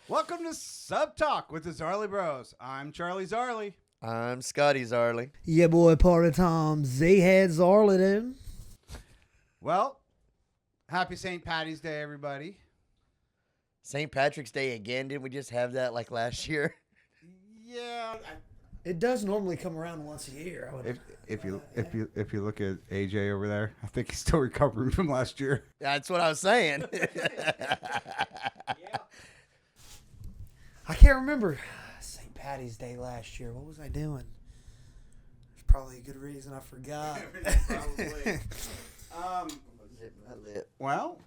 Welcome to Sub Talk with the ZarleyBroz. I'm Charlie Zarley. I'm Scotty Zarley. Yeah, boy, part of Tom. Z-Head Zarley, dude. Well, happy St. Patty's Day, everybody. St. Patrick's Day again. Didn't we just have that like last year? Yeah. It does normally come around once a year. If you look at AJ over there, I think he's still recovering from last year. That's what I was saying. I can't remember St. Patty's Day last year. What was I doing? There's probably a good reason I forgot. Probably. Well,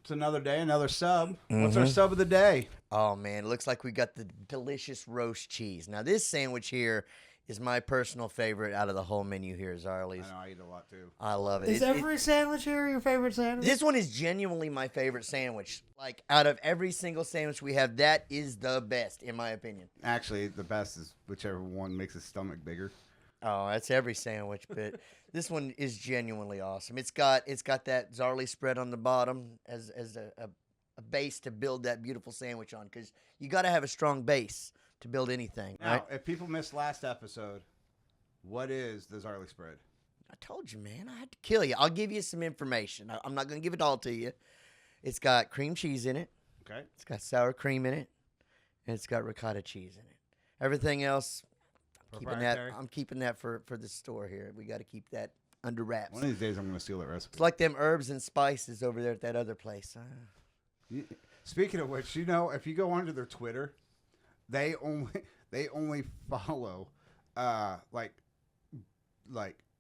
it's another day, another sub. What's our sub of the day? Oh, man. It looks like we got the delicious roast cheese. Now, this sandwich here is my personal favorite out of the whole menu here, Zarley's. I know, I eat a lot too. I love it. Is every sandwich here your favorite sandwich? This one is genuinely my favorite sandwich. Like, out of every single sandwich we have, that is the best, in my opinion. Actually, the best is whichever one makes his stomach bigger. Oh, that's every sandwich, but this one is genuinely awesome. It's got that Zarley spread on the bottom as a base to build that beautiful sandwich on, because you got to have a strong base to build anything. Now, Right? if people missed last episode, what is the Zarley spread? I told you, man. I had to kill you. I'll give you some information. I'm not going to give it all to you. It's got cream cheese in it. Okay. It's got sour cream in it, and it's got ricotta cheese in it. Everything else, I'm keeping that for the store here. We got to keep that under wraps. One of these days, I'm going to steal that recipe. It's like them herbs and spices over there at that other place. Speaking of which, if you go onto their Twitter, they only follow like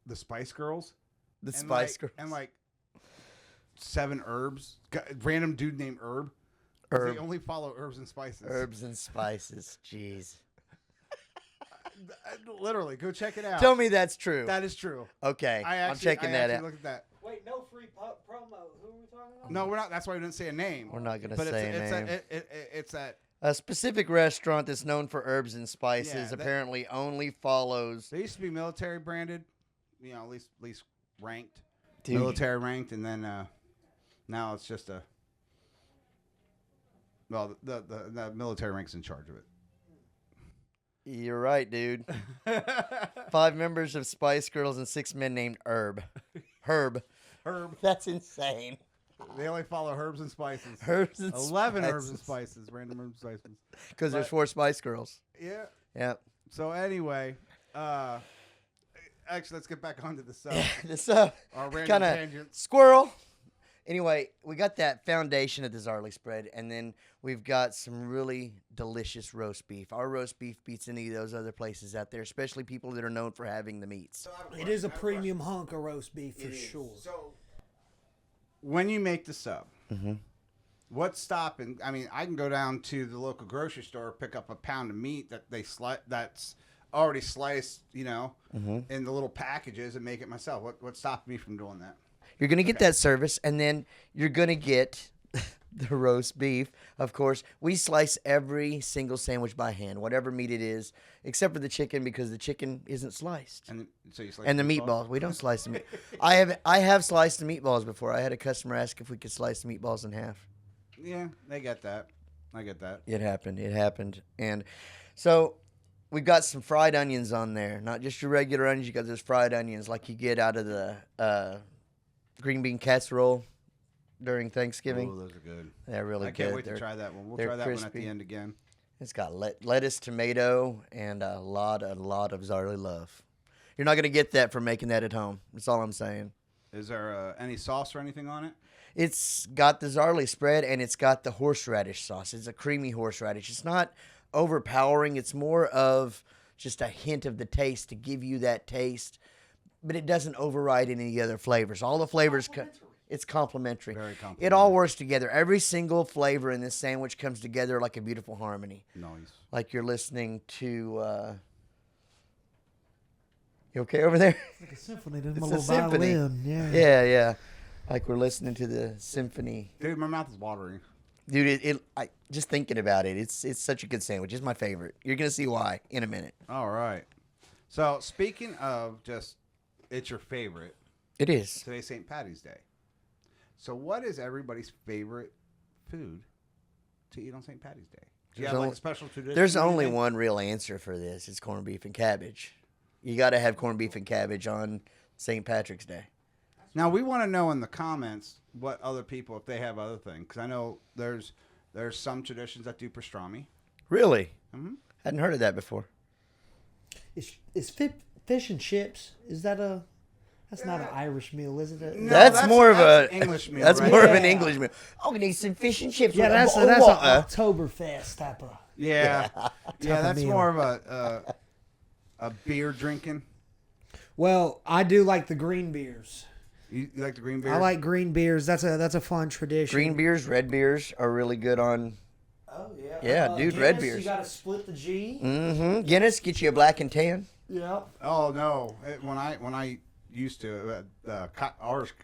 the Spice Girls. The Spice Girls. And like 7 herbs. Random dude named Herb. Herb. They only follow herbs and spices. Herbs and spices. Jeez. Literally, go check it out. Tell me that's true. That is true. Okay. I'm checking that out. Look at that. Wait, no free promo. Who are we talking about? No, we're not. That's why we didn't say a name. We're not going to say a name. It's that. A specific restaurant that's known for herbs and spices Yeah, apparently only follows. They used to be military branded, at least ranked, Dude. military ranked, and then now it's just a. Well, the military rank's in charge of it. You're right, dude. 5 members of Spice Girls and 6 men named Herb. Herb. That's insane. They only follow herbs and spices. Herbs and 11 spices. herbs and spices, random herbs and spices. Because there's 4 Spice Girls. Yeah. Yeah. So anyway, actually, let's get back onto the sub. This Our random kind of tangent. squirrel. Anyway, we got that foundation of the Zarley spread, and then we've got some really delicious roast beef. Our roast beef beats any of those other places out there, especially people that are known for having the meats. It is a premium hunk of roast beef for sure. So when you make the sub, what's stopping? I mean, I can go down to the local grocery store, pick up a pound of meat that that's already sliced, in the little packages, and make it myself. What's stopping me from doing that? You're going to get that service, and then you're going to get the roast beef. Of course, we slice every single sandwich by hand, whatever meat it is, except for the chicken, because the chicken isn't sliced. And so you slice And the meatballs. We don't slice the meat. I have sliced the meatballs before. I had a customer ask if we could slice the meatballs in half. Yeah, they get that. I get that. It happened. And so we've got some fried onions on there. Not just your regular onions. You got those fried onions like you get out of the green bean casserole during Thanksgiving. Oh, those are good. They're really good. I can't wait to try that one. We'll try that one at the end again. It's got lettuce, tomato, and a lot of Zarley love. You're not going to get that from making that at home. That's all I'm saying. Is there any sauce or anything on it? It's got the Zarley spread, and it's got the horseradish sauce. It's a creamy horseradish. It's not overpowering. It's more of just a hint of the taste to give you that taste, but it doesn't override any other flavors. All the flavors, it's complementary. Very complimentary. It all works together. Every single flavor in this sandwich comes together like a beautiful harmony. Nice. Like you're listening to... You okay over there? Like a symphony. There's It's my a little symphony. violin. Yeah. Yeah. Like we're listening to the symphony. Dude, my mouth is watering. Dude, I just thinking about it, it's such a good sandwich. It's my favorite. You're going to see why in a minute. All right. So, speaking of just, it's your favorite. It is. Today's St. Patty's Day. So, what is everybody's favorite food to eat on St. Patty's Day? Do you There's have like only- a special tradition? There's or only anything? one real answer for this. It's corned beef and cabbage. You got to have corned beef and cabbage on St. Patrick's Day. Now we want to know in the comments what other people, if they have other things, because I know there's some traditions that do pastrami. Really? Mm-hmm. Hadn't heard of that before. Is fish and chips? Is that a? That's not an Irish meal, is it? No, that's more of that's a an English meal. That's right? more of an Yeah. English meal. I'm gonna need some fish and chips. Yeah, with that's a an water. Oktoberfest type of. Yeah, yeah. That's meal. more of a beer drinking. Well, I do like the green beers. You like the green beer? I like green beers. That's a fun tradition. Green beers, red beers are really good on. Oh yeah. Yeah, dude, red Guinness, beers. You gotta split the G. Mm-hmm. Guinness, get you a black and tan. Yeah. Oh no! When I used to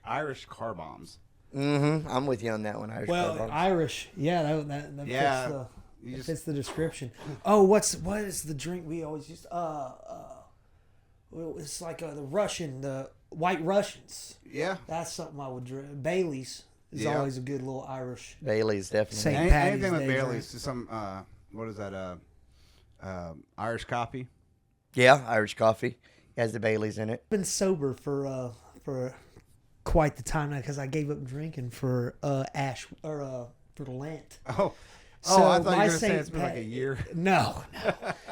Irish car bombs. Mm-hmm. I'm with you on that one. Irish Well, car bombs. Irish. Yeah, that Yeah, fits you that just- fits the description. Oh, what is the drink we always use? Well, it's like the Russian, the White Russians. Yeah. That's something I would drink. Bailey's is Yeah. always a good little Irish. Bailey's definitely. St. Patty's Anything with Day Bailey's. drink. Some what is that? Irish coffee. Yeah, Irish coffee has the Bailey's in it. Been sober for quite the time now because I gave up drinking for for Lent. Oh. So Oh, I thought you were my going to say St. it's been like a year. No,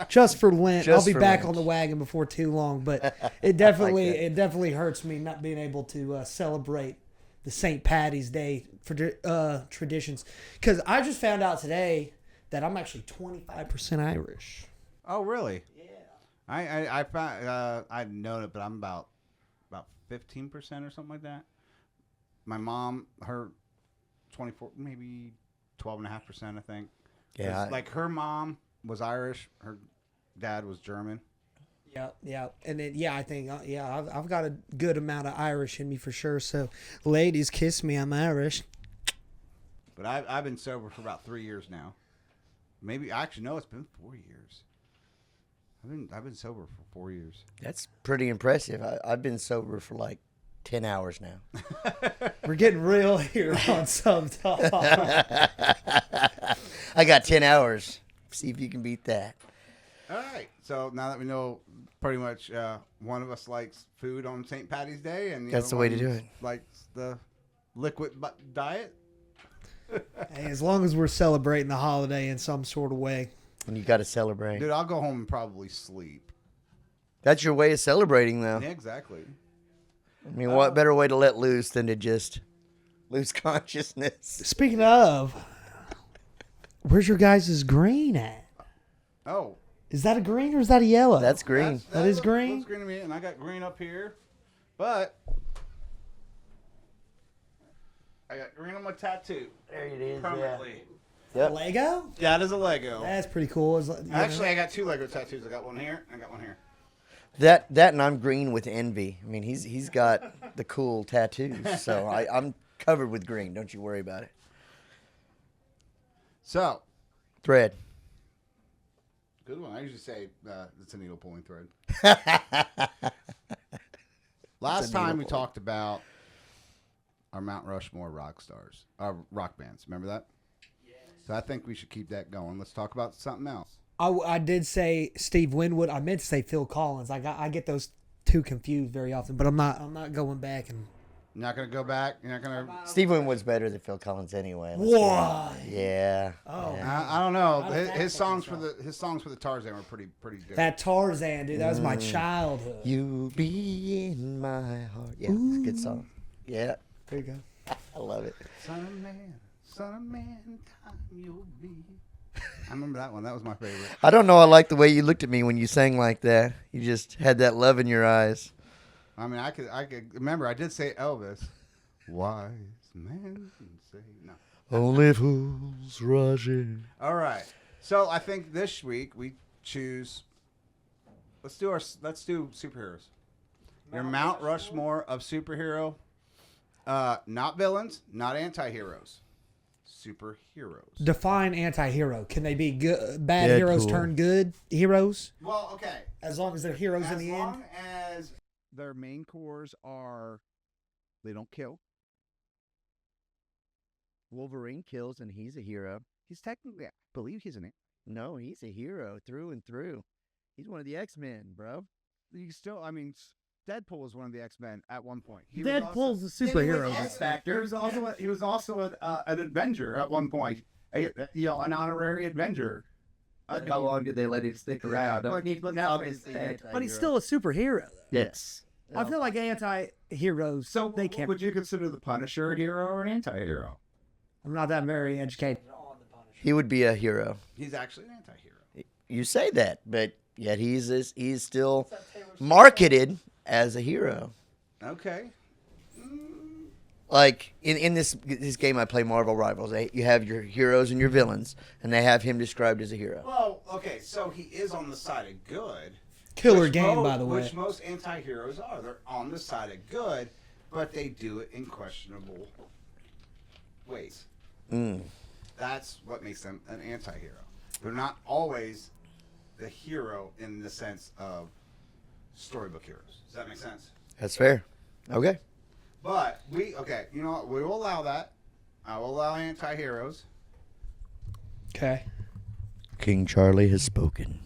just for Lent. Just I'll be for back Lent. on the wagon before too long, but that. it definitely hurts me not being able to celebrate the St. Patty's Day for traditions because I just found out today that I'm actually 25% Irish. Oh, really? Yeah. I found I'd known it, but I'm about 15% or something like that. My mom, her 24, maybe 12.5%, I think. Yeah. Like her mom was Irish, her dad was German. Yeah, and then I think I've got a good amount of Irish in me for sure. So, ladies, kiss me, I'm Irish. But I've been sober for about 3 years now. Maybe actually no, it's been 4 years. I've been sober for 4 years. That's pretty impressive. I've been sober for like 10 hours now. We're getting real here on some talk. I got 10 hours. See if you can beat that. All right. So now that we know pretty much one of us likes food on St. Patty's Day, and That's the way to do it. Likes the liquid diet. Hey, as long as we're celebrating the holiday in some sort of way. And you got to celebrate. Dude, I'll go home and probably sleep. That's your way of celebrating, though. Yeah, exactly. I mean, what better way to let loose than to just lose consciousness? Speaking of, where's your guys' green at? Oh, Is that a green or is that a yellow? That's green. That is looks green? green to me, and I got green up here, but I got green on my tattoo There it is. permanently. Yep. Lego? Yeah, it is a Lego. That's pretty cool. You know? Actually, I got 2 Lego tattoos. I got one here, and I got one here. That and I'm green with envy. I mean, he's got the cool tattoos, so I'm covered with green. Don't you worry about it. So, Thread. good one. I usually say it's a needle pulling thread. Last time we talked about our Mount Rushmore rock stars, rock bands. Remember that? Yes. So I think we should keep that going. Let's talk about something else. I did say Steve Winwood. I meant to say Phil Collins. I get those two confused very often, but I'm not going back and. You're not gonna go back. You're not gonna. Steve Winwood's better than Phil Collins anyway. let's be honest. Why? Yeah. Oh. yeah. I don't know. How does that His songs make for the Tarzan were pretty good. That Tarzan, dude. That was my childhood. You be in my heart. Yeah, it's a good song. Yeah, There you go. I love it. Son of man, time you'll be. I remember that one. That was my favorite. I don't know. I like the way you looked at me when you sang like that. You just had that love in your eyes. I mean, I could remember. I did say Elvis. Wise man say no. Only fools rushing. All right. So I think this week we choose. Let's do superheroes. Your Mount Rushmore of superhero. Not villains, not anti-heroes. Superheroes. Define anti-hero. Can they be good? Bad Deadpool. heroes turn good heroes? Well, okay. As long as they're heroes in As the long end? as their main cores are, they don't kill. Wolverine kills and he's a hero. He's technically, I believe he's an. No, he's a hero through and through. He's one of the X-Men, bro. You still, I mean, Deadpool was one of the X-Men at one point. He was Deadpool's also- a superhero. X Factor. He was also an Avenger at one point. An honorary Avenger. How long did they let him stick around? But But he's still a superhero. Yes. I feel like anti-heroes, So they can't. would you consider the Punisher a hero or an anti-hero? I'm not that very educated. He would be a hero. He's actually an anti-hero. You say that, but yet he's still marketed as a hero. Okay. Like in this game, I play Marvel Rivals. You have your heroes and your villains, and they have him described as a hero. Well, okay, so he is on the side of good. Killer Which game, by the way. Which most anti-heroes are. They're on the side of good, but they do it in questionable ways. That's what makes them an anti-hero. They're not always the hero in the sense of storybook heroes. Does that make sense? That's fair. Okay. But you know what? We will allow that. I will allow anti-heroes. Okay. King Charlie has spoken.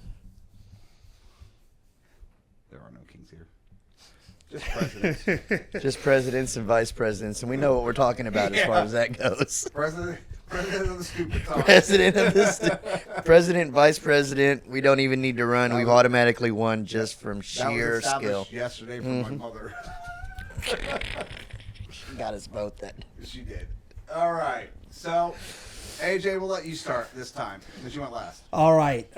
There are no kings here. Just presidents. Just presidents and vice presidents, and we know what we're talking about as far as that goes. President of the stupid talk. President, vice president. We don't even need to run. We've automatically won just from That sheer was established skill. yesterday from my mother. Got us both then. She did. All right. So, AJ, we'll let you start this time since you went last. All right.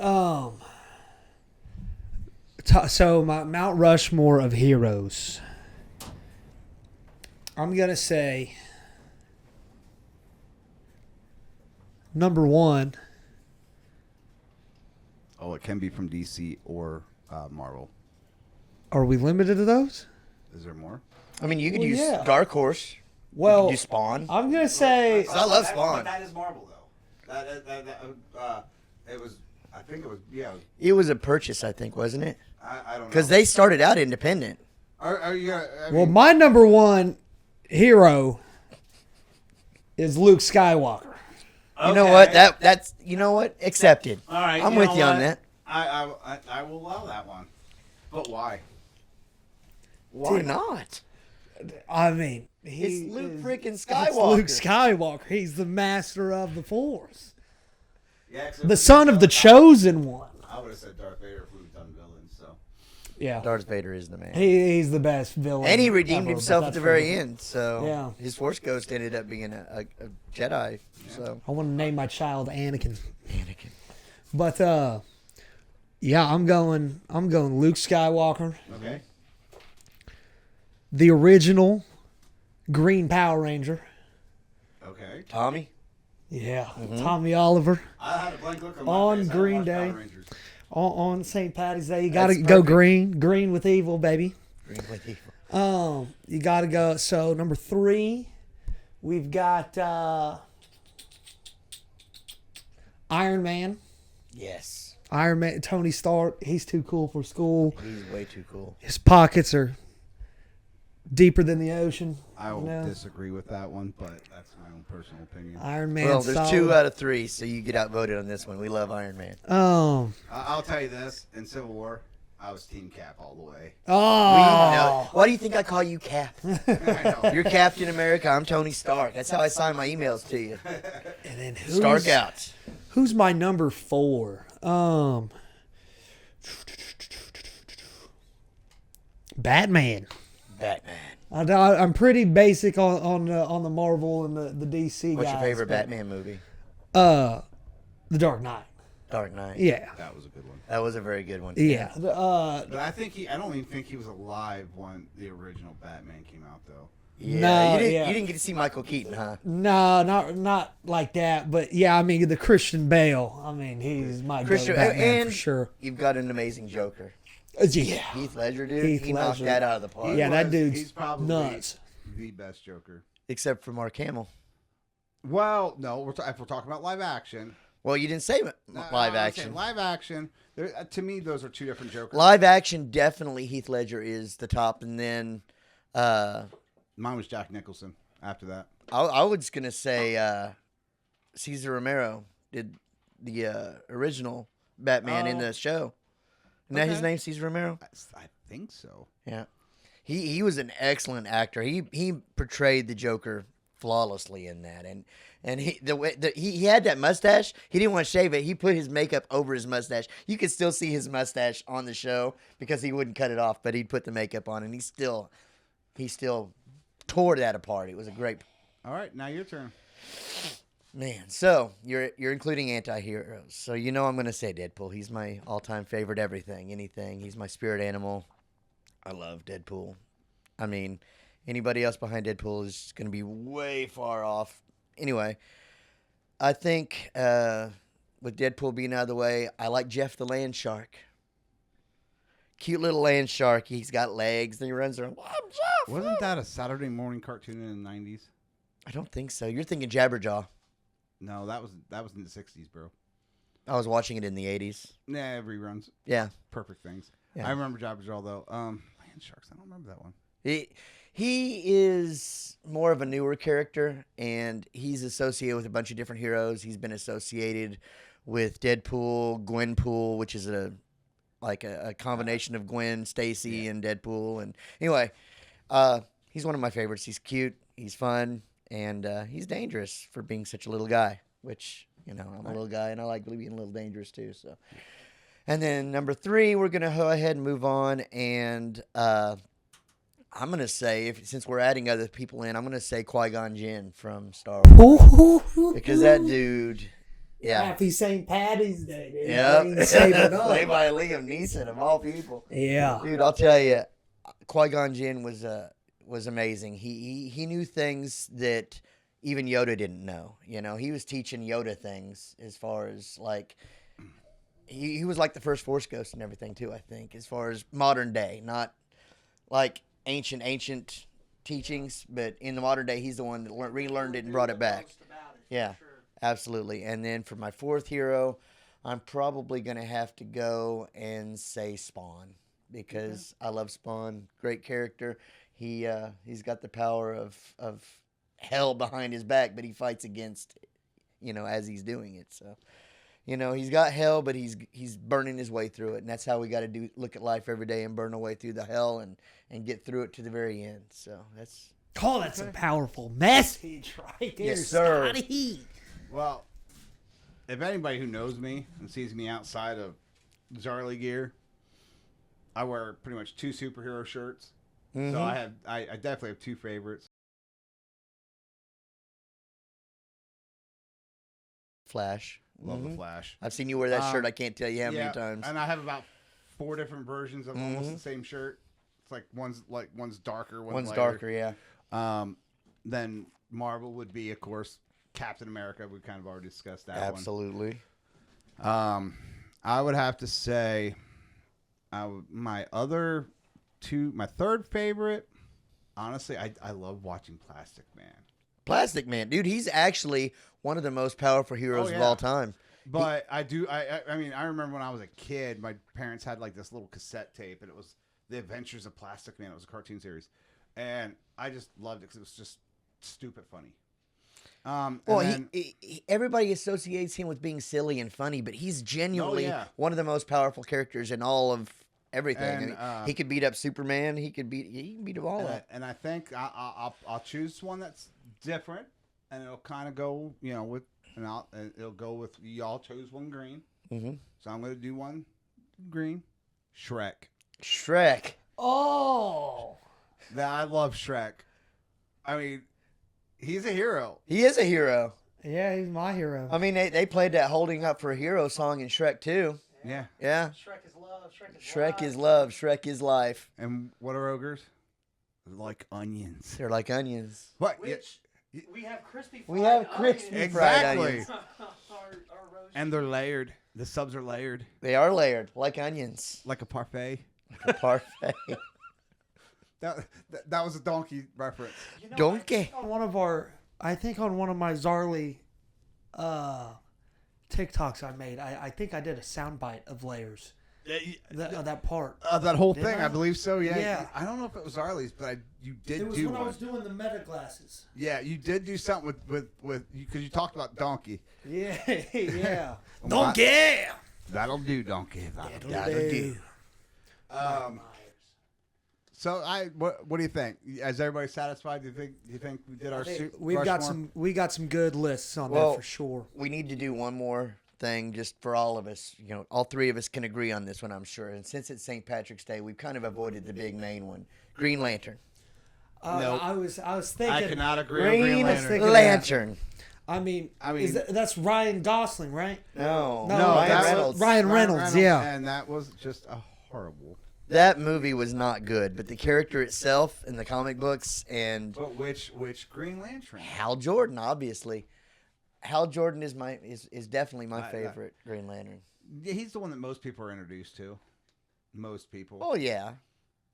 So my Mount Rushmore of heroes. I'm gonna say number 1. Oh, it can be from DC or Marvel. Are we limited to those? Is there more? I mean, you could Well, use yeah. Dark Horse. Well, You could use Spawn. I'm gonna say I love Spawn. That is Marvel, though. It was. I think it was. Yeah. It was a purchase, I think, wasn't it? I don't know. Because they started out independent. Are you? well, my number 1 hero is Luke Skywalker. You know what? That's accepted. All right. I'm you with know you on what? that. I will allow that one. But why? Why not? I mean, It's Luke freaking It's Skywalker. Luke Skywalker. He's the master of the Force, Yeah. the son of the chosen one. I would have said Darth Vader if we've done villains. So. Yeah, Darth Vader is the man. he's the best villain. And he redeemed ever, himself but at the that's very for- end. So Yeah. his Force Ghost ended up being a Jedi. So I want to name my child Anakin. Anakin. But yeah, I'm going Luke Skywalker, Okay. the original Green Power Ranger. Okay. Tommy. Yeah, Tommy Oliver I had a blank look on my On face. I Green watched Day. Power Rangers. on St. Patty's Day. You got to That's go perfect. green with evil, baby. Green with evil. You got to go. So number 3, we've got Iron Man. Yes. Iron Man, Tony Stark. He's too cool for school. He's way too cool. His pockets are deeper than the ocean. I will you know? disagree with that one, but that's my own personal opinion. Iron Man. Well, there's solid. 2 out of 3, so you get outvoted on this one. We love Iron Man. I'll tell you this: in Civil War, I was Team Cap all the way. We Oh. know. Why do you think I call you Cap? I know. You're Captain America. I'm Tony Stark. That's how I sign my emails to you. And then Stark out. Who's my number 4? Batman. Batman. I'm pretty basic on the Marvel and the DC What's guys. your favorite but, Batman movie? The Dark Knight. Dark Knight. Yeah. That was a good one. That was a very good one. Yeah. But I don't even think he was alive when the original Batman came out, though. Yeah. No, you, didn't, yeah. you didn't get to see Michael Keaton, huh? No, not like that. But yeah, I mean the Christian Bale. I mean he's my Christian- go Batman and- for sure. You've got an amazing Joker. Yeah. Heath Ledger, dude. Heath he knocked Ledger. that out of the park. Yeah, that dude's he's probably nuts. the best Joker. Except for Mark Hamill. Well, no, if we're talking about live action. Well, you didn't say No, live I'm action. saying live action. To me, those are 2 different Jokers. Live action, definitely Heath Ledger is the top, and then Mine was Jack Nicholson after that. I was gonna say Cesar Romero did the original Batman in the show. Isn't that his name, Cesar Romero? I think so. Yeah. He was an excellent actor. He portrayed the Joker flawlessly in that, and he had that mustache. He didn't want to shave it. He put his makeup over his mustache. You could still see his mustache on the show because he wouldn't cut it off, but he'd put the makeup on, and he still tore that apart. It was a great. All right, now your turn. Man, so you're including anti-heroes. So I'm going to say Deadpool. He's my all-time favorite anything. He's my spirit animal. I love Deadpool. I mean, anybody else behind Deadpool is going to be way far off. Anyway, I think with Deadpool being out of the way, I like Jeff the Land Shark. Cute little land shark. He's got legs, and he runs around. I'm Jeff. Wasn't that a Saturday morning cartoon in the 90s? I don't think so. You're thinking Jabberjaw. No, that was in the 60s, bro. I was watching it in the 80s. Yeah, reruns. Yeah. Perfect things. Yeah. I remember Jabberjaw, though. Land Sharks, I don't remember that one. He is more of a newer character, and he's associated with a bunch of different heroes. He's been associated with Deadpool, Gwenpool, which is a combination of Gwen, Stacy, and Deadpool. And anyway, he's one of my favorites. He's cute, he's fun, and he's dangerous for being such a little guy, which, I'm a little guy, and I like being a little dangerous too. So, and then number 3, we're going to go ahead and move on, and I'm going to say, since we're adding other people in, I'm going to say Qui-Gon Jinn from Star Wars. Because that dude, Happy St. Patty's Day, dude. Yeah. Save it up. Played by Liam Neeson, of all people. Yeah. Dude, I'll tell you, Qui-Gon Jinn was amazing. He knew things that even Yoda didn't know. He was teaching Yoda things as far as, he was like the first Force Ghost and everything, too, I think, as far as modern day. Not, ancient teachings, but in the modern day, he's the one that relearned it and brought it back. Yeah, absolutely. And then for my 4th hero, I'm probably going to have to go and say Spawn, because I love Spawn. Great character. He's got the power of hell behind his back, but he fights against, as he's doing it. So, he's got hell, but he's burning his way through it, and that's how we got to look at life every day and burn our way through the hell and get through it to the very end. So that's that's a powerful message right there, yes, sir. Scotty. Well, if anybody who knows me and sees me outside of Zarley gear, I wear pretty much 2 superhero shirts. Mm-hmm. So I definitely have 2 favorites. Flash. Love the Flash. I've seen you wear that shirt. I can't tell you how many times. And I have about 4 different versions of almost the same shirt. It's one's darker, one's lighter. darker, yeah. Then Marvel would be, of course, Captain America. We kind of already discussed that Absolutely. one. I would have to say my 3rd favorite, honestly, I love watching Plastic Man. Plastic Man. Dude, he's actually one of the most powerful heroes of all time. But I remember when I was a kid, my parents had this little cassette tape, and it was The Adventures of Plastic Man. It was a cartoon series. And I just loved it because it was just stupid funny. Everybody associates him with being silly and funny, but he's genuinely one of the most powerful characters in all of everything. And, he could beat up Superman. He can beat them all up. And I think I'll choose one that's different, and it'll kind of go, it'll go with y'all chose one green. Mm-hmm. So I'm going to do one green. Shrek. Oh. I love Shrek. I mean, he's a hero. He is a hero. Yeah, he's my hero. I mean, they played that "Holding Up for a Hero" song in Shrek 2. Yeah. Shrek is love. Shrek is love. Shrek is life. And what are ogres? Like onions. They're like onions. What? We have crispy fried We have crispy onions. fried onions. And they're layered. The subs are layered. They are layered, like onions. Like a parfait. Like a parfait. That was a donkey reference. Donkey. I think on one of my Zarley TikToks I made, I think I did a soundbite of layers. that part. That whole Didn't thing, I? I believe so. Yeah. Yeah. I don't know if it was Zarley's, but you did It was do when one. I was doing the meta glasses. Yeah, you did do something with because you talked about donkey. Yeah, yeah. Donkey. Donkey. That'll do, donkey. That'll do. So what do you think? Is everybody satisfied? Do you think we did our suit? We got some good lists on that for sure. We need to do one more thing just for all of us. You know, all three of us can agree on this one, I'm sure. And since it's St. Patrick's Day, we've kind of avoided the big main one, Green Lantern. Nope. I was thinking. I cannot agree on Green Green Lantern. Lantern. I mean, I that's Ryan Gosling, right? No, Ryan that Reynolds. was Ryan Reynolds, yeah. And that was just a horrible. That movie was not good, but the character itself in the comic books and But which Green Lantern? Hal Jordan, obviously. Hal Jordan is definitely my favorite Green Lantern. Yeah, he's the one that most people are introduced to. Most people. Oh yeah.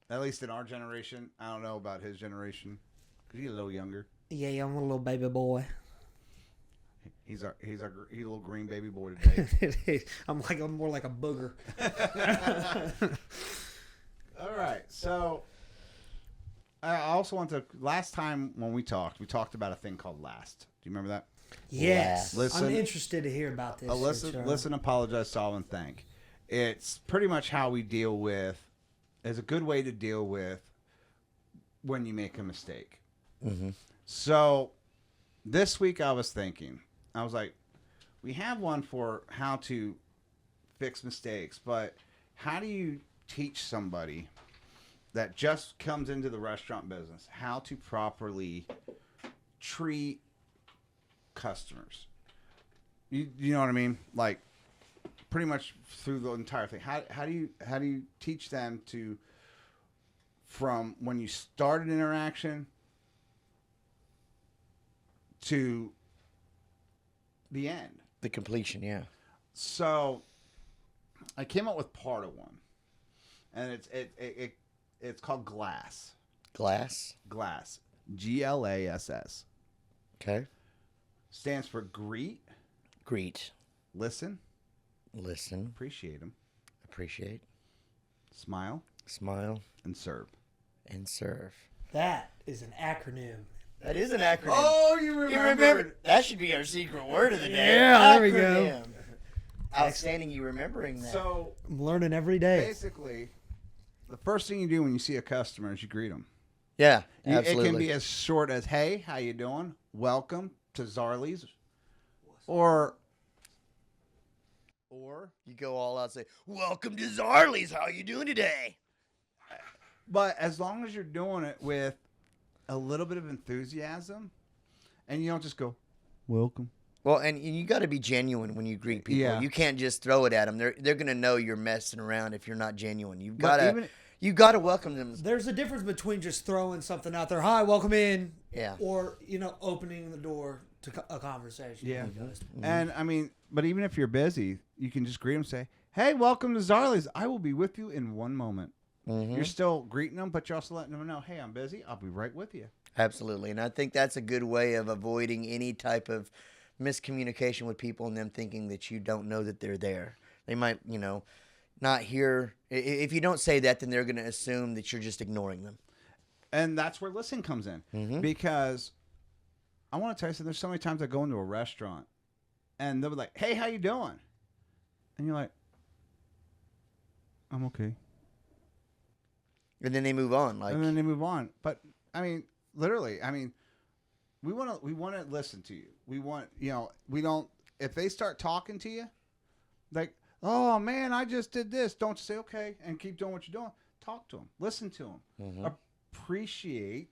At least in our generation. I don't know about his generation. Because he's a little younger. Yeah, I'm a little baby boy. He's a little green baby boy today. I'm more like a booger. All right. So I also want to. Last time when we talked about a thing called Last. Do you remember that? Yes. Listen, I'm interested to hear about this. Listen, apologize, solve, and thank. It's pretty much how we deal with. Is a good way to deal with when you make a mistake. Mm-hmm. So this week I was thinking, I was like, we have one for how to fix mistakes, but how do you teach somebody that just comes into the restaurant business how to properly treat customers? You know what I mean? Like pretty much through the entire thing. How do you teach them to, from when you start an interaction to the end? The completion, yeah. So I came up with part of one, and it's called Glass. Glass. Glass. GLASS. Okay. Stands for greet, Greet. listen, Listen. appreciate them, Appreciate. smile, Smile. and serve. And serve. That is an acronym. That is an acronym. Oh, you You remember? remember? That should be our secret word of the day. Yeah, there we go. Acronym. Outstanding, you remembering that. So I'm learning every day. basically, the first thing you do when you see a customer is you greet them. Yeah, It absolutely. can be as short as, "Hey, how you doing? Welcome to Zarley's," or You go all out and say, "Welcome to Zarley's. How you doing today?" but as long as you're doing it with a little bit of enthusiasm, and you don't just go, "Welcome." Well, and you got to be genuine when you greet people. Yeah. You can't just throw it at them. They're gonna know you're messing around if you're not genuine. But You gotta welcome them. There's a difference between just throwing something out there. Hi, welcome in. Yeah. Or, opening the door to a conversation. Yeah. Mm-hmm. And I mean, but even if you're busy, you can just greet them, say, "Hey, welcome to Zarley's. I will be with you in one moment." Mhm. You're still greeting them, but you're also letting them know, "Hey, I'm busy. I'll be right with you." Absolutely, and I think that's a good way of avoiding any type of miscommunication with people and them thinking that you don't know that they're there. They might, not hear. If you don't say that, then they're going to assume that you're just ignoring them. And that's where listening comes in. Mhm. Because I want to tell you something. There's so many times I go into a restaurant and they'll be like, "Hey, how you doing?" And you're like, "I'm okay." And then they move on. Like, And then they move on. But I mean, literally, we want to listen to you. We want, we don't, if they start talking to you, like, "Oh man, I just did this." Don't just say, "Okay," and keep doing what you're doing. Talk to them. Listen to them. Mhm. Appreciate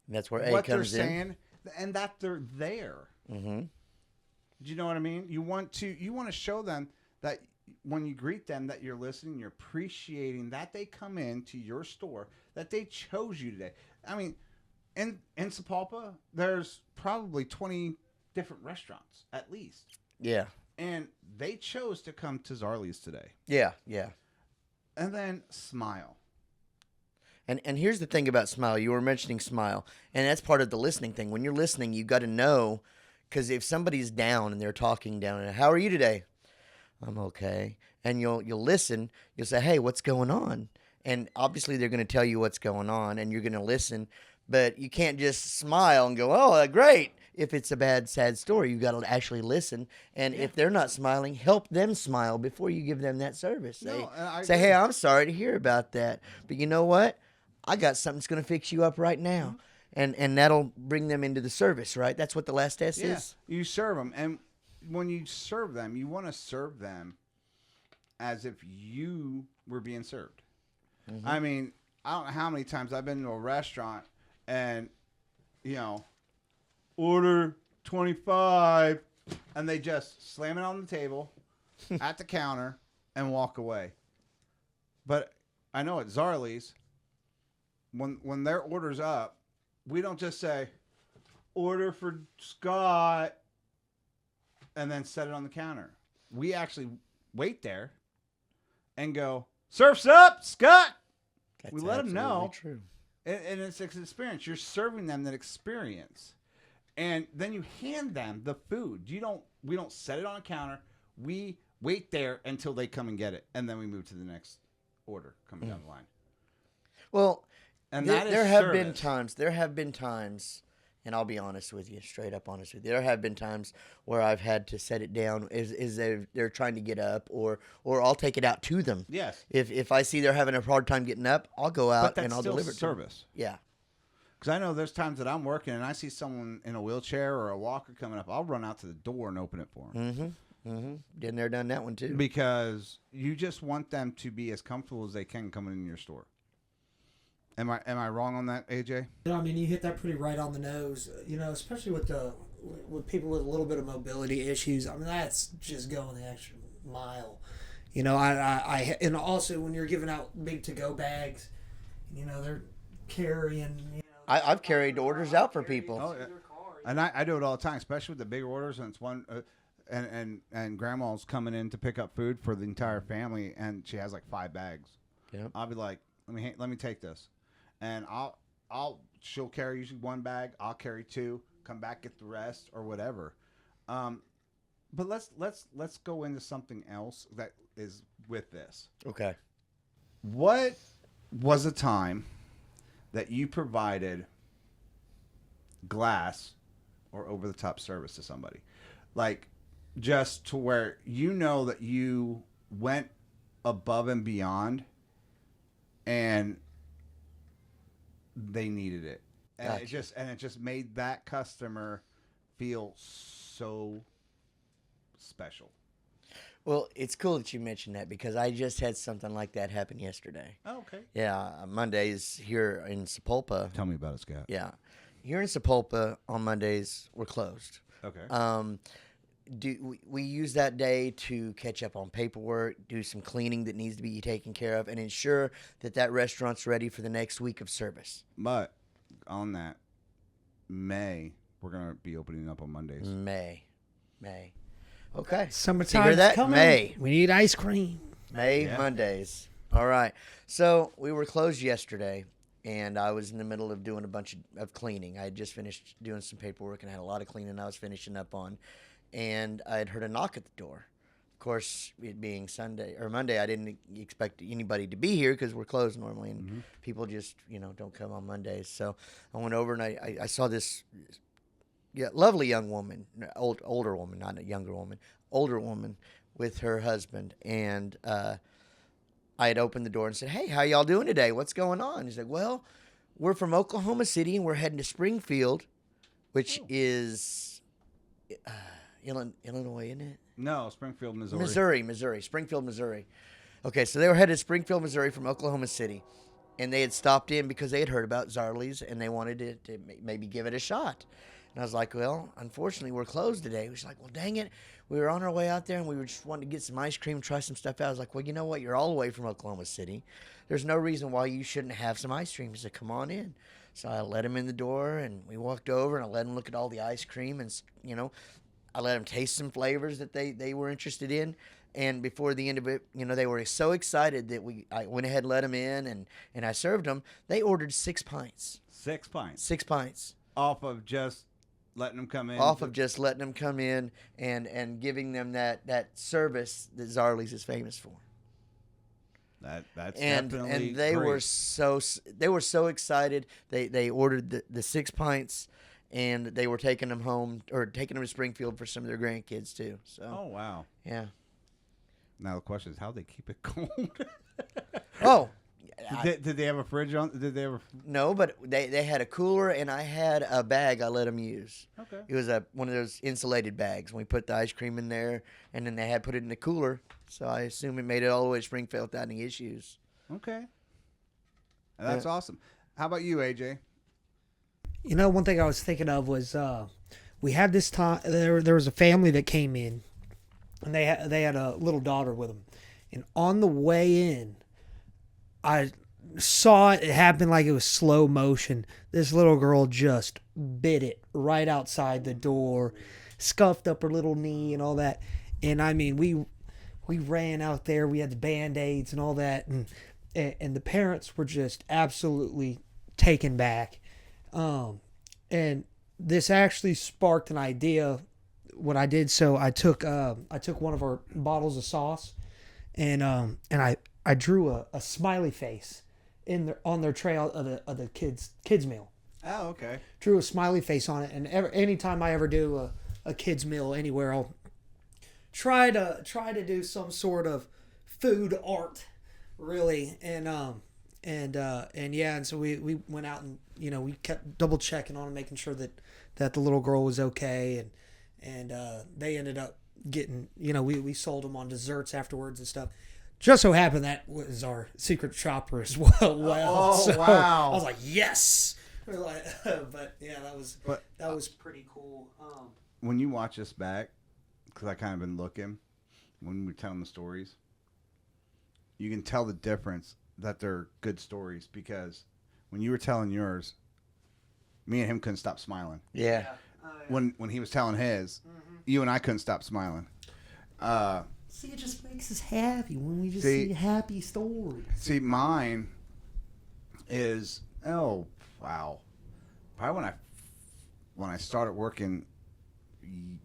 that's where A what they're comes in. saying and that they're there. Mm-hmm. Do you know what I mean? You want to show them that when you greet them that you're listening, you're appreciating that they come into your store, that they chose you today. I mean, in Sapulpa, there's probably 20 different restaurants at least. Yeah. And they chose to come to Zarley's today. Yeah. Yeah. And then smile. And here's the thing about smile. You were mentioning smile, and that's part of the listening thing. When you're listening, you got to know, because if somebody's down and they're talking down, and "How are you today?" I'm okay. And you'll listen. You'll say, hey, what's going on? And obviously they're going to tell you what's going on, and you're going to listen. But you can't just smile and go, oh, great. If it's a bad, sad story, you got to actually listen. And if they're not smiling, help them smile before you give them that service. Say, hey, I'm sorry to hear about that. But you know what? I got something that's going to fix you up right now. And that'll bring them into the service, right? That's what the last S is. You serve them. And when you serve them, you want to serve them as if you were being served. Mm-hmm. I mean, I don't know how many times I've been to a restaurant and, order 25, and they just slam it on the table at the counter and walk away. But I know at Zarley's, when their order's up, we don't just say, order for Scott, and then set it on the counter. We actually wait there and go, surf's up, Scott. We let them know. True. And it's an experience. You're serving them that experience. And then you hand them the food. We don't set it on a counter. We wait there until they come and get it. And then we move to the next order coming down the line. Well, and there have been times, and I'll be honest with you, straight up honest with you. There have been times where I've had to set it down as they're trying to get up, or I'll take it out to them. Yes. If I see they're having a hard time getting up, I'll go out and I'll deliver it to them. Service. Yeah. Because I know there's times that I'm working and I see someone in a wheelchair or a walker coming up. I'll run out to the door and open it for them. Been there, done that one too. Because you just want them to be as comfortable as they can coming in your store. Am I wrong on that, AJ? I mean, you hit that pretty right on the nose. Especially with people with a little bit of mobility issues. I mean, that's just going the extra mile. I and also when you're giving out big to-go bags, they're carrying. I've carried orders out for people. Oh, yeah. And I do it all the time, especially with the bigger orders, and it's one. And grandma's coming in to pick up food for the entire family, and she has like 5 bags. Yeah. I'll be like, let me take this, and she'll carry usually 1 bag. I'll carry 2. Come back, get the rest, or whatever. But let's go into something else that is with this. Okay. What was a time that you provided glass or over-the-top service to somebody? Like, just to where that you went above and beyond and they needed it. And Gotcha. it just made that customer feel so special. Well, it's cool that you mentioned that because I just had something like that happen yesterday. Oh, okay. Yeah, Mondays here in Sapulpa. Tell me about it, Scott. Yeah. Here in Sapulpa on Mondays, we're closed. Okay. We use that day to catch up on paperwork, do some cleaning that needs to be taken care of, and ensure that restaurant's ready for the next week of service. But on that, May, we're going to be opening up on Mondays. May. Okay. Summertime's coming. May. We need ice cream. May, Mondays. All right. So we were closed yesterday, and I was in the middle of doing a bunch of cleaning. I had just finished doing some paperwork and had a lot of cleaning I was finishing up on. And I had heard a knock at the door. Of course, it being Monday, I didn't expect anybody to be here because we're closed normally, and people just, don't come on Mondays. So I went over and I saw this lovely young woman, older woman, not a younger woman, older woman with her husband. And I had opened the door and said, hey, how y'all doing today? What's going on? He's like, well, we're from Oklahoma City, and we're heading to Springfield, which is Illinois, isn't it? No, Springfield, Missouri. Missouri. Springfield, Missouri. Okay, so they were headed to Springfield, Missouri from Oklahoma City. And they had stopped in because they had heard about Zarley's, and they wanted to maybe give it a shot. And I was like, well, unfortunately, we're closed today. He was like, well, dang it. We were on our way out there, and we were just wanting to get some ice cream, try some stuff out. I was like, well, you know what? You're all the way from Oklahoma City. There's no reason why you shouldn't have some ice cream. He said, come on in. So I let him in the door, and we walked over, and I let him look at all the ice cream, and, I let them taste some flavors that they were interested in. And before the end of it, they were so excited that I went ahead and let them in, and I served them. They ordered 6 pints. 6 pints. 6 pints. Off of just letting them come in. Off of just letting them come in and giving them that service that Zarley's is famous for. That's And definitely they great. were so excited. They ordered the 6 pints, and they were taking them home or taking them to Springfield for some of their grandkids too. So Oh wow! yeah. Now the question is, how they keep it cold? Oh. did they have a fridge on? Did they ever? No, but they had a cooler, and I had a bag I let them use. Okay. It was one of those insulated bags. We put the ice cream in there, and then they had put it in the cooler. So I assume it made it all the way to Springfield without any issues. Okay. That's awesome. How about you, AJ? You know, one thing I was thinking of was we had this time. There was a family that came in, and they had a little daughter with them, and on the way in, I saw it happen like it was slow motion. This little girl just bit it right outside the door, scuffed up her little knee and all that. And I mean, we ran out there. We had the Band-Aids and all that, and the parents were just absolutely taken back. And this actually sparked an idea. What I did, so I took one of our bottles of sauce, and I drew a smiley face on their tray of the kids meal. Oh, okay. Drew a smiley face on it, and anytime I ever do a kids meal anywhere, I'll try to do some sort of food art, really, and so we went out and we kept double checking on them, making sure that the little girl was okay, and they ended up getting we sold them on desserts afterwards and stuff. Just so happened that was our secret shopper as well. Oh, So wow. I was like, yes. But yeah, that was pretty cool. When you watch us back, because I kind of been looking when we're telling the stories, you can tell the difference that they're good stories, because when you were telling yours, me and him couldn't stop smiling. Yeah. When he was telling his, you and I couldn't stop smiling. See, it just makes us happy when we just See- see happy stories. See, mine is wow. Probably when I started working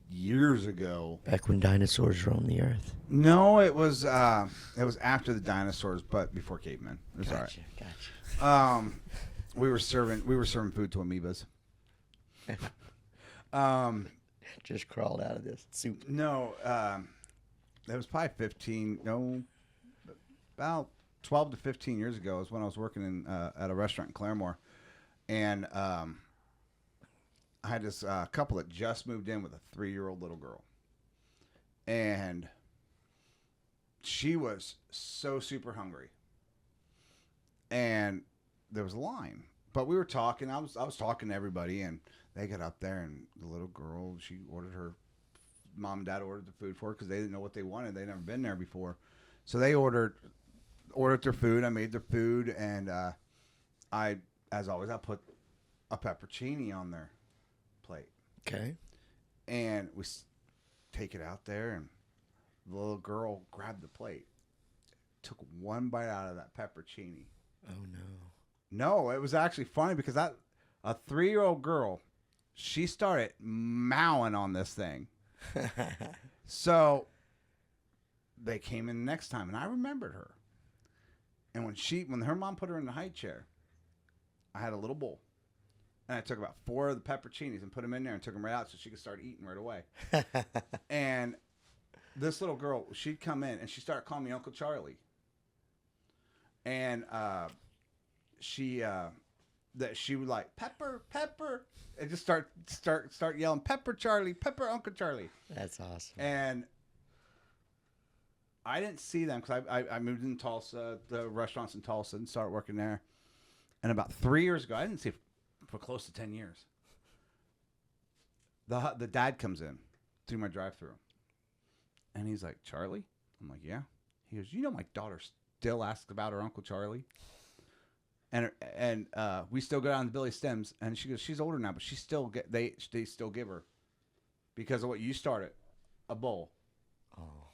years ago. Back when dinosaurs roamed the earth. No, it was after the dinosaurs, but before cavemen. It was Gotcha. all right. We were serving food to amoebas. Just crawled out of this soup. No, that was probably about 12 to 15 years ago is when I was working at a restaurant in Claremore. And I had this couple that just moved in with a 3-year-old little girl. And she was so super hungry. And there was a line. But we were talking. I was talking to everybody, and they got up there, and the little girl, she ordered her mom and dad ordered the food for her because they didn't know what they wanted. They'd never been there before. So they ordered their food. I made their food, and as always, I put a pepperoni on their plate. Okay. And we take it out there, and the little girl grabbed the plate, took one bite out of that pepperoni. Oh, no. No, it was actually funny because a 3-year-old girl, she started mowing on this thing. So they came in the next time, and I remembered her. And when her mom put her in the high chair, I had a little bowl, and I took about 4 of the pepperoncinis and put them in there and took them right out so she could start eating right away. And this little girl, she'd come in and she started calling me Uncle Charlie. And she would like pepper, and just start yelling pepper Charlie, pepper Uncle Charlie. That's awesome. And I didn't see them because I moved in Tulsa, the restaurants in Tulsa, and started working there. And about 3 years ago, I didn't see it for close to 10 years. The dad comes in through my drive-thru, and he's like, Charlie? I'm like, yeah. He goes, my daughter still asks about her Uncle Charlie? And we still go down to Billy Stems, and she goes, she's older now, but she still they still give her, because of what you started, a bowl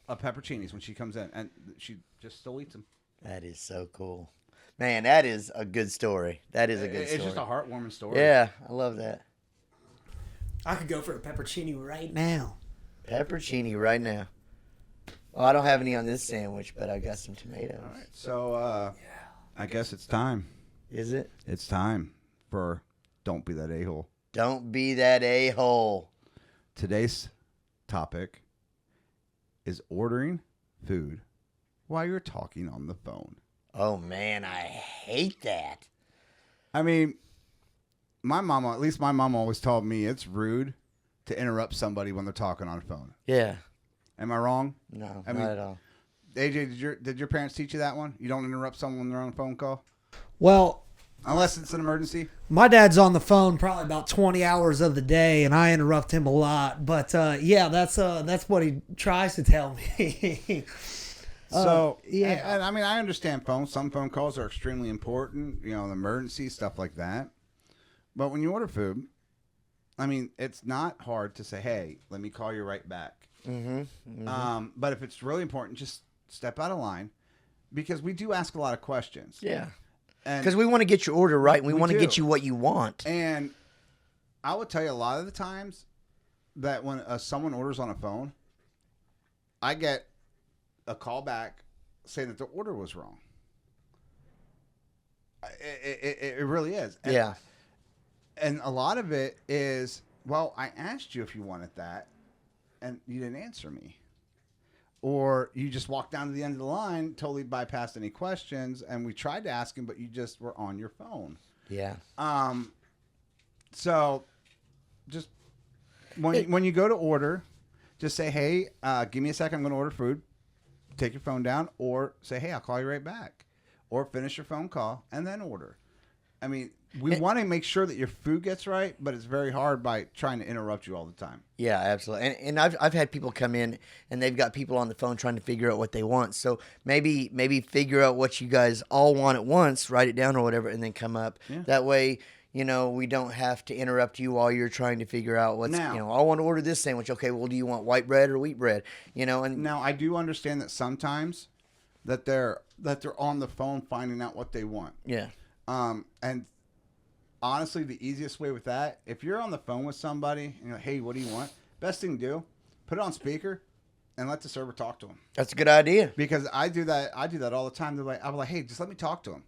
of pepperoncinis when she comes in, and she just still eats them. That is so cool. Man, that is a good story. That is a good story. It's just a heartwarming story. Yeah, I love that. I could go for a peppercini right now. Peppercini right now. Well, I don't have any on this sandwich, but I got some tomatoes. All right. So I guess it's time. Is it? It's time for Don't Be That A-Hole. Don't be that a-hole. Today's topic is ordering food while you're talking on the phone. Oh, man, I hate that. I mean, my mom always told me it's rude to interrupt somebody when they're talking on the phone. Yeah. Am I wrong? No, I not mean, at all. AJ, did your parents teach you that one? You don't interrupt someone when they're on a phone call? Well, Unless it's an emergency? my dad's on the phone probably about 20 hours of the day, and I interrupt him a lot. But yeah, that's what he tries to tell me. So, yeah. and I mean, I understand phones. Some phone calls are extremely important, you know, an emergency, stuff like that. But when you order food, I mean, it's not hard to say, hey, let me call you right back. But if it's really important, just step out of line because we do ask a lot of questions. Yeah. And Because we want to get your order right. We want to do. get you what you want. And I would tell you a lot of the times that when someone orders on a phone, I get a call back saying that the order was wrong. It really is. And, Yeah. And a lot of it is, well, I asked you if you wanted that, and you didn't answer me. Or you just walked down to the end of the line, totally bypassed any questions, and we tried to ask him, but you just were on your phone. Yeah. So just when you go to order, just say, hey, give me a second, I'm going to order food. Take your phone down, or say, hey, I'll call you right back. Or finish your phone call and then order. I mean, we want to make sure that your food gets right, but it's very hard by trying to interrupt you all the time. Yeah, absolutely. And I've had people come in and they've got people on the phone trying to figure out what they want. So maybe figure out what you guys all want at once, write it down or whatever, and then come up. Yeah. That way, you know, we don't have to interrupt you while you're trying to figure out what's, Now- you know, I want to order this sandwich. Okay, well, do you want white bread or wheat bread? You know, and Now, I do understand that sometimes that they're on the phone finding out what they want. yeah. And honestly, the easiest way with that, if you're on the phone with somebody and you're like, hey, what do you want? Best thing to do, put it on speaker and let the server talk to them. That's a good idea. Because I do that all the time. I'm like, hey, just let me talk to them.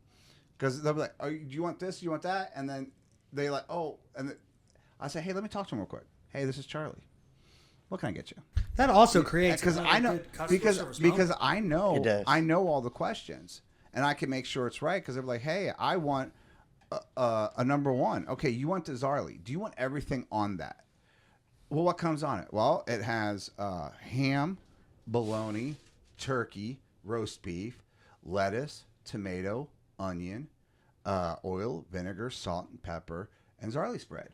Because they'll be like, do you want this? Do you want that? And then they like, oh, and I say, hey, let me talk to him real quick. Hey, this is Charlie. What can I get you? That also creates Because another I know good customer service because moment. I know It does. I know all the questions and I can make sure it's right. Because they're like, hey, I want a number one. Okay, you want the Zarley. Do you want everything on that? Well, what comes on it? Well, it has ham, bologna, turkey, roast beef, lettuce, tomato, onion, oil, vinegar, salt, and pepper, and Zarley spread.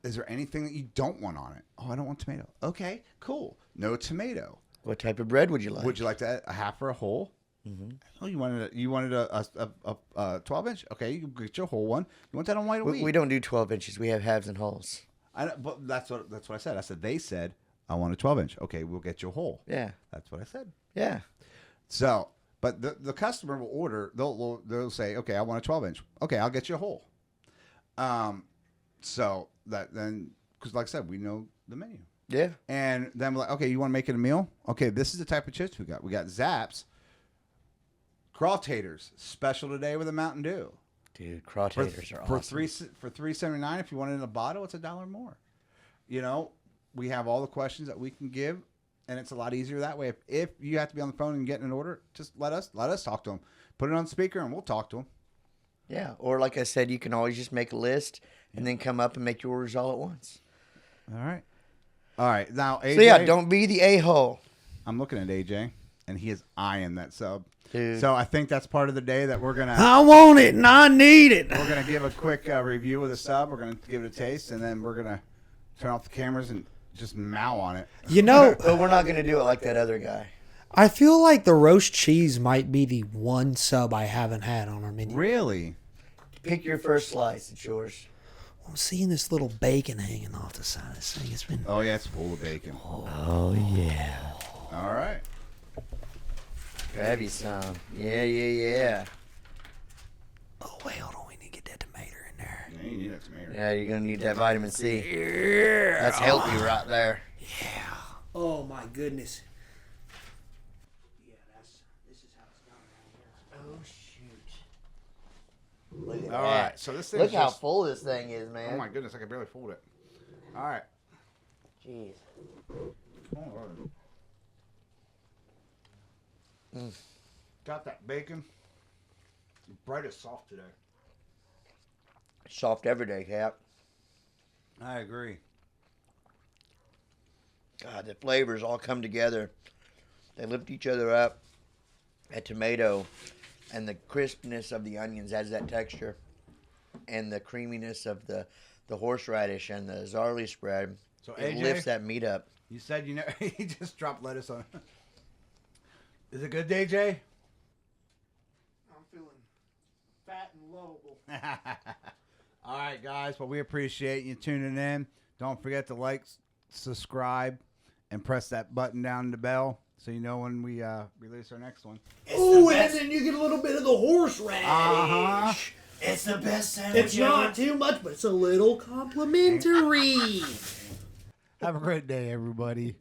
Is there anything that you don't want on it? Oh, I don't want tomato. Okay, cool. No tomato. What type of bread would you like? Would you like that a half or a whole? Oh, you wanted a 12-inch? Okay, you get your whole one. You want that on white or wheat? We don't do 12 inches. We have halves and wholes. I know, but that's what I said. I said they said I want a 12-inch. Okay, we'll get you a whole. Yeah. That's what I said. Yeah. So, but the customer will order. They'll say, okay, I want a 12-inch. Okay, I'll get you a whole. So that then, because like I said, we know the menu. Yeah. And then we're like, okay, you want to make it a meal? Okay, this is the type of chips we got. We got Zaps, craw taters, special today with a Mountain Dew. Dude, craw taters are For awesome. for $3.79. If you want it in a bottle, it's $1 more. You know, we have all the questions that we can give, and it's a lot easier that way. If you have to be on the phone and get an order, just let us talk to them. Put it on speaker, and we'll talk to them. Yeah. Or like I said, you can always just make a list and then come up and make your orders all at once. All right. Now, AJ, So yeah, don't be the a-hole. I'm looking at AJ, and he is eyeing that sub. Dude. So I think that's part of the day that we're gonna I want it and I need it. we're gonna give a quick review of the sub. We're gonna give it a taste, and then we're gonna turn off the cameras and just mow on it. You know, But we're not going to do it like that other guy. I feel like the roast cheese might be the one sub I haven't had on our menu. Really? Pick your first slice. It's yours. I'm seeing this little bacon hanging off the side of this thing. It's been. Oh yeah, it's full of bacon. Oh yeah. All right. Grab you some. Yeah. Oh wait, hold on. We need to get that tomato in there. Yeah, you need that tomato. Yeah, you're gonna need that vitamin C. Yeah. That's healthy right there. Yeah. Oh my goodness. Yeah, this is how it's done around here. Oh shoot. Look at All that. right, so this thing's Look how just- full this thing is, man. Oh my goodness, I can barely fold it. All right. Jeez. Got that bacon. Bread is soft today. Soft every day, Cap. I agree. God, the flavors all come together. They lift each other up. That tomato and the crispness of the onions adds that texture. And the creaminess of the horseradish and the Zarley spread. So it AJ, lifts that meat up. you said you know he just dropped lettuce on. Is it good, AJ? I'm feeling fat and lovable. All right, guys. Well, we appreciate you tuning in. Don't forget to like, subscribe, and press that button down the bell so you know when we release our next one. Ooh, and then you get a little bit of the horseradish. Uh-huh. It's the best sandwich It's not too much, but it's a little complimentary. Have a great day, everybody.